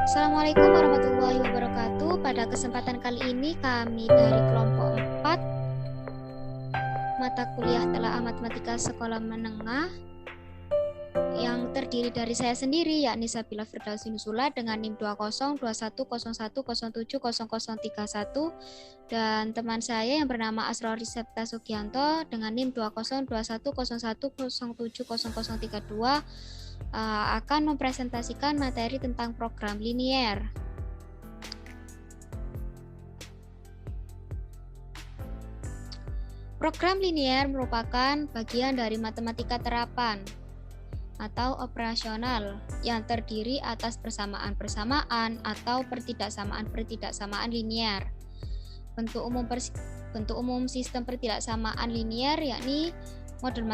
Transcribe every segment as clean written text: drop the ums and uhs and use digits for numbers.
Assalamualaikum warahmatullahi wabarakatuh. Pada kesempatan kali ini kami dari kelompok 4 mata kuliah Telaah Matematika Sekolah Menengah yang terdiri dari saya sendiri yakni Sabila Firdausi Nusula dengan NIM 202101070031 dan teman saya yang bernama Asrori Septa Sugianto dengan NIM 202101070032 akan mempresentasikan materi tentang program linier. Program linier merupakan bagian dari matematika terapan atau operasional yang terdiri atas persamaan-persamaan atau pertidaksamaan-pertidaksamaan linier. Bentuk umum sistem pertidaksamaan linier yakni model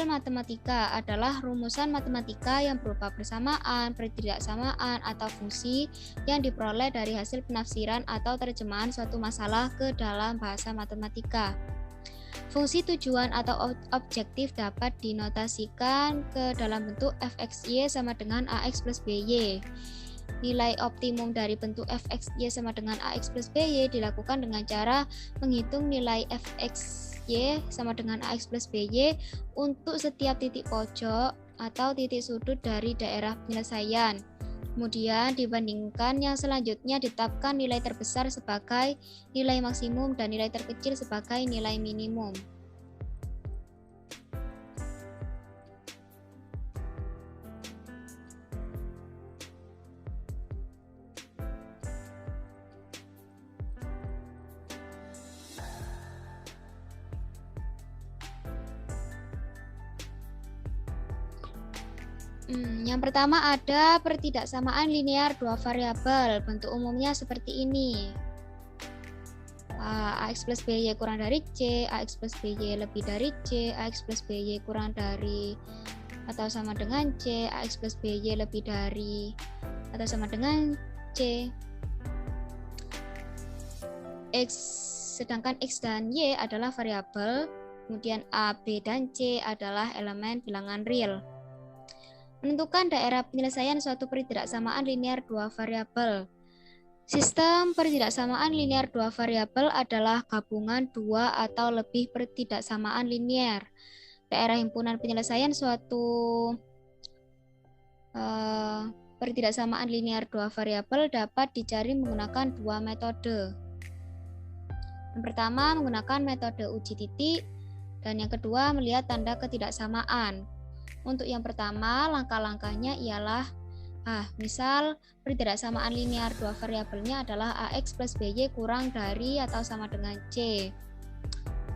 matematika adalah rumusan matematika yang berupa persamaan, pertidaksamaan, atau fungsi yang diperoleh dari hasil penafsiran atau terjemahan suatu masalah ke dalam bahasa matematika. Fungsi tujuan atau objektif dapat dinotasikan ke dalam bentuk fxy sama dengan ax plus by. Nilai optimum dari bentuk fxy sama dengan ax plus by dilakukan dengan cara menghitung nilai fxy sama dengan ax plus by untuk setiap titik pojok atau titik sudut dari daerah penyelesaian. Kemudian dibandingkan yang selanjutnya ditetapkan nilai terbesar sebagai nilai maksimum dan nilai terkecil sebagai nilai minimum. Yang pertama ada pertidaksamaan linear dua variabel. Bentuk umumnya seperti ini. Ax plus by kurang dari C, Ax plus by lebih dari C, Ax plus by kurang dari atau sama dengan C, Ax plus by lebih dari atau sama dengan C. X sedangkan X dan Y adalah variabel, kemudian A, B, dan C adalah elemen bilangan real. Menentukan daerah penyelesaian suatu pertidaksamaan linear dua variabel. Sistem pertidaksamaan linear dua variabel adalah gabungan dua atau lebih pertidaksamaan linear. Daerah himpunan penyelesaian suatu pertidaksamaan linear dua variabel dapat dicari menggunakan dua metode. Yang pertama menggunakan metode uji titik dan yang kedua melihat tanda ketidaksamaan. Untuk yang pertama, langkah-langkahnya ialah misal pertidaksamaan linear dua variabelnya adalah ax plus by kurang dari atau sama dengan C.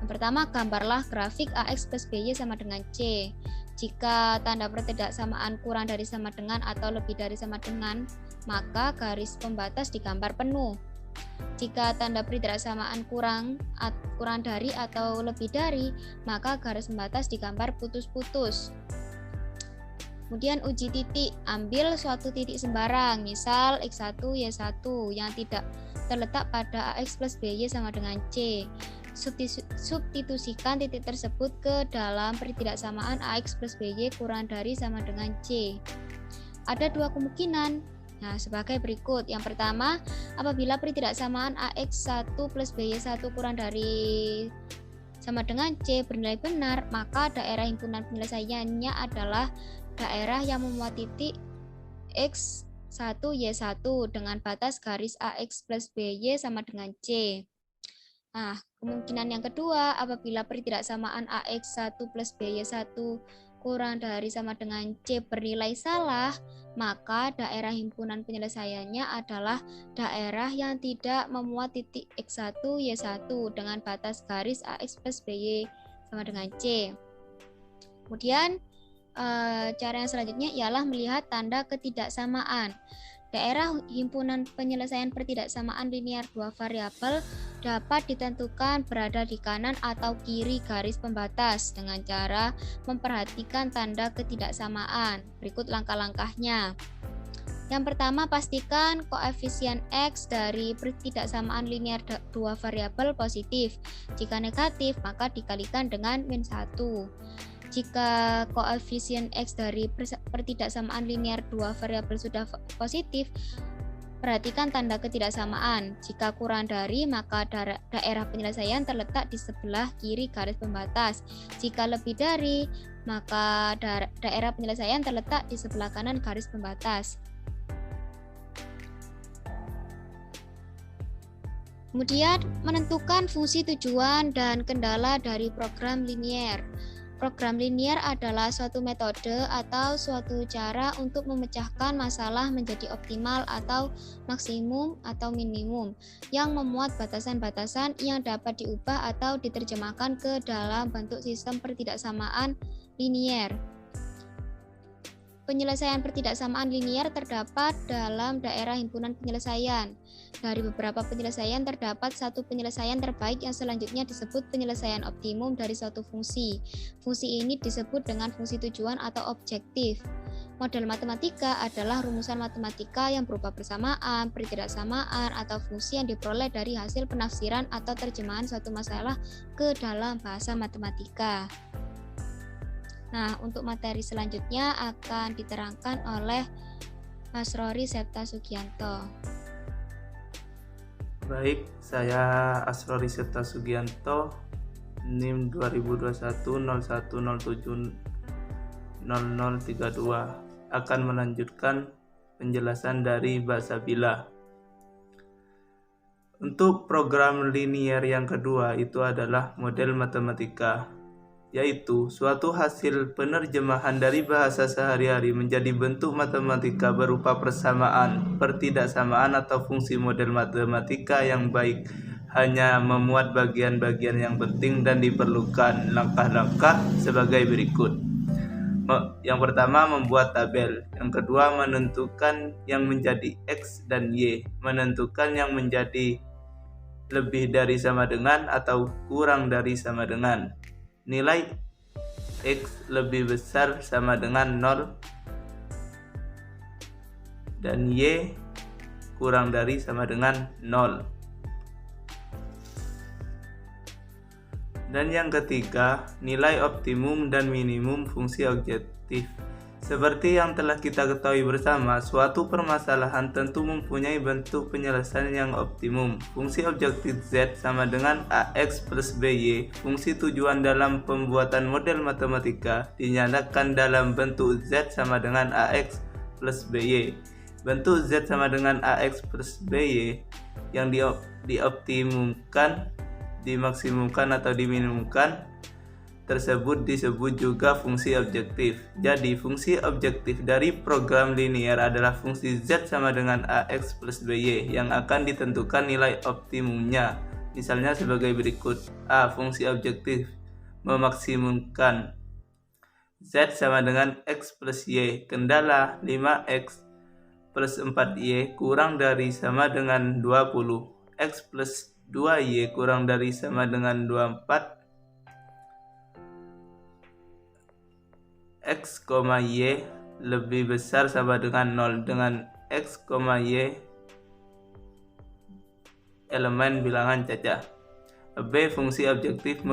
Yang pertama, gambarlah grafik ax plus by sama dengan C. Jika tanda pertidaksamaan kurang dari sama dengan atau lebih dari sama dengan, maka garis pembatas digambar penuh. Jika tanda pertidaksamaan kurang dari atau lebih dari, maka garis pembatas digambar putus-putus. Kemudian uji titik, ambil suatu titik sembarang, misal x1, y1 yang tidak terletak pada ax plus by sama dengan C. Substitusikan titik tersebut ke dalam pertidaksamaan ax plus by kurang dari sama dengan C. Ada dua kemungkinan, sebagai berikut. Yang pertama, apabila pertidaksamaan ax1 plus by1 kurang dari sama dengan C bernilai benar, maka daerah himpunan penyelesaiannya adalah daerah yang memuat titik x1, y1 dengan batas garis ax plus by sama dengan C. Kemungkinan yang kedua, apabila pertidaksamaan ax1 plus by1 kurang dari sama dengan C bernilai salah, maka daerah himpunan penyelesaiannya adalah daerah yang tidak memuat titik x1, y1 dengan batas garis ax plus by sama dengan C. Kemudian cara yang selanjutnya ialah melihat tanda ketidaksamaan. Daerah himpunan penyelesaian pertidaksamaan linear dua variabel dapat ditentukan berada di kanan atau kiri garis pembatas dengan cara memperhatikan tanda ketidaksamaan. Berikut langkah-langkahnya. Yang pertama, pastikan koefisien X dari pertidaksamaan linear dua variabel positif. Jika negatif, maka dikalikan dengan -1. Jika koefisien X dari pertidaksamaan linear dua variabel sudah positif, Perhatikan tanda ketidaksamaan. Jika kurang dari, maka daerah penyelesaian terletak di sebelah kiri garis pembatas. Jika lebih dari, maka daerah penyelesaian terletak di sebelah kanan garis pembatas. Kemudian, menentukan fungsi tujuan dan kendala dari program linier. Program linier adalah suatu metode atau suatu cara untuk memecahkan masalah menjadi optimal atau maksimum atau minimum yang memuat batasan-batasan yang dapat diubah atau diterjemahkan ke dalam bentuk sistem pertidaksamaan linier. Penyelesaian pertidaksamaan linier terdapat dalam daerah himpunan penyelesaian. Dari beberapa penyelesaian terdapat satu penyelesaian terbaik yang selanjutnya disebut penyelesaian optimum dari suatu fungsi. Fungsi ini disebut dengan fungsi tujuan atau objektif. Model matematika adalah rumusan matematika yang berupa persamaan, pertidaksamaan, atau fungsi yang diperoleh dari hasil penafsiran atau terjemahan suatu masalah ke dalam bahasa matematika. Nah, untuk materi selanjutnya akan diterangkan oleh Mas Rory Septa Sugianto. Baik, saya Asrori Septa Sugianto, NIM 2021-0107-0032, akan melanjutkan penjelasan dari bahasa bila. Untuk program linier yang kedua itu adalah model matematika, yaitu suatu hasil penerjemahan dari bahasa sehari-hari menjadi bentuk matematika berupa persamaan, pertidaksamaan atau fungsi. Model matematika yang baik hanya memuat bagian-bagian yang penting dan diperlukan langkah-langkah sebagai berikut. Yang pertama, membuat tabel. Yang kedua, menentukan yang menjadi X dan Y, menentukan yang menjadi lebih dari sama dengan atau kurang dari sama dengan. Nilai X lebih besar sama dengan 0 dan Y kurang dari sama dengan 0. Dan yang ketiga, nilai optimum dan minimum fungsi objektif. Seperti yang telah kita ketahui bersama, suatu permasalahan tentu mempunyai bentuk penyelesaian yang optimum. Fungsi objektif Z sama dengan AX plus BY. Fungsi tujuan dalam pembuatan model matematika dinyatakan dalam bentuk Z sama dengan AX plus BY. Bentuk Z sama dengan AX plus BY yang dioptimumkan, dimaksimumkan atau diminimumkan tersebut disebut juga fungsi objektif. Jadi fungsi objektif dari program linier adalah fungsi Z sama dengan AX plus BY yang akan ditentukan nilai optimumnya. Misalnya sebagai berikut. A. Fungsi objektif memaksimumkan Z sama dengan X plus Y. Kendala 5X plus 4Y kurang dari sama dengan 20. X plus 2Y kurang dari sama dengan 24. X, Y lebih besar sama dengan 0 dengan X, Y elemen bilangan cacah. B. Fungsi objektif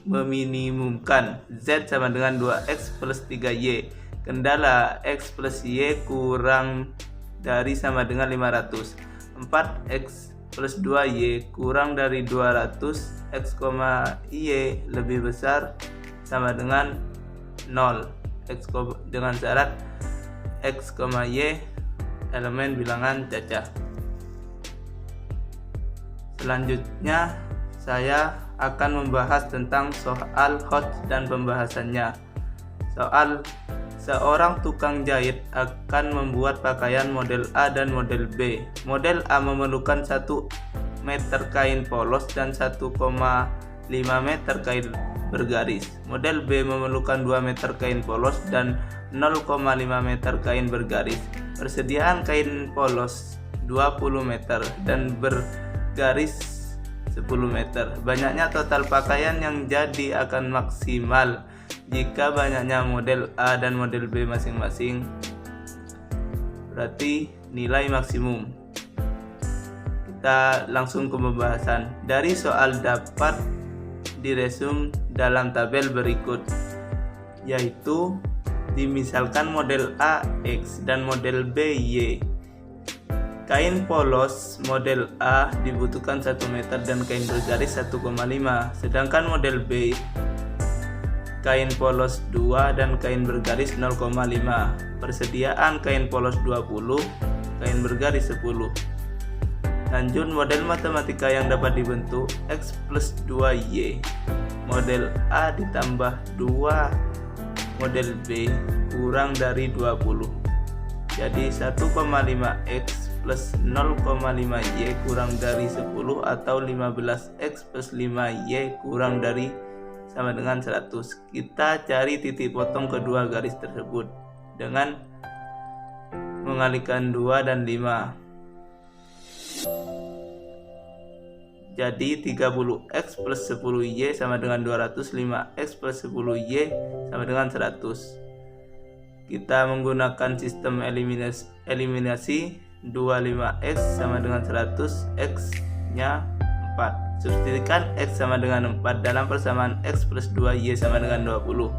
meminimumkan Z sama dengan 2X plus 3Y. Kendala X plus Y kurang dari sama dengan 500. 4X plus 2Y kurang dari 200. X, Y lebih besar sama dengan 0. X dengan syarat X, Y elemen bilangan cacah. Selanjutnya saya akan membahas tentang soal host dan pembahasannya. Soal: seorang tukang jahit akan membuat pakaian model A dan model B. Model A memerlukan 1 meter kain polos dan 1,5 meter kain bergaris. Model B memerlukan 2 meter kain polos dan 0,5 meter kain bergaris. Persediaan kain polos 20 meter dan bergaris 10 meter. Banyaknya total pakaian yang jadi akan maksimal jika banyaknya model A dan model B masing-masing. Berarti nilai maksimum. Kita langsung ke pembahasan. Dari soal dapat diresum dalam tabel berikut, yaitu dimisalkan model A X dan model B Y. Kain polos model A dibutuhkan 1 meter dan kain bergaris 1,5, sedangkan model B kain polos 2 dan kain bergaris 0,5. Persediaan kain polos 20, kain bergaris 10. Lanjut, model matematika yang dapat dibentuk X plus 2Y. Model A ditambah 2 model B kurang dari 20. Jadi 1,5X plus 0,5Y kurang dari 10 atau 15X plus 5Y kurang dari sama dengan 100. Kita cari titik potong kedua garis tersebut dengan mengalihkan 2 dan 5. Jadi 30X plus 10Y sama dengan 200, 5X plus 10Y sama dengan 100. Kita menggunakan sistem eliminasi 25X sama dengan 100, X nya 4. Substitusikan X sama dengan 4 dalam persamaan X plus 2Y sama dengan 20.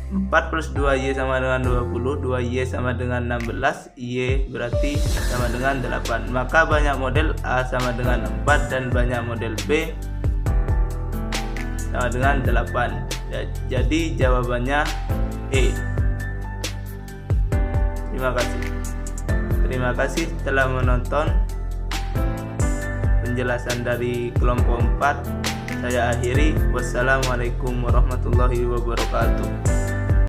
4 plus 2Y sama dengan 20, 2Y sama dengan 16, Y berarti sama dengan 8. Maka banyak model A sama dengan 4 dan banyak model B sama dengan 8. Jadi jawabannya E. Terima kasih telah menonton penjelasan dari kelompok 4. Saya akhiri. Wassalamualaikum warahmatullahi wabarakatuh.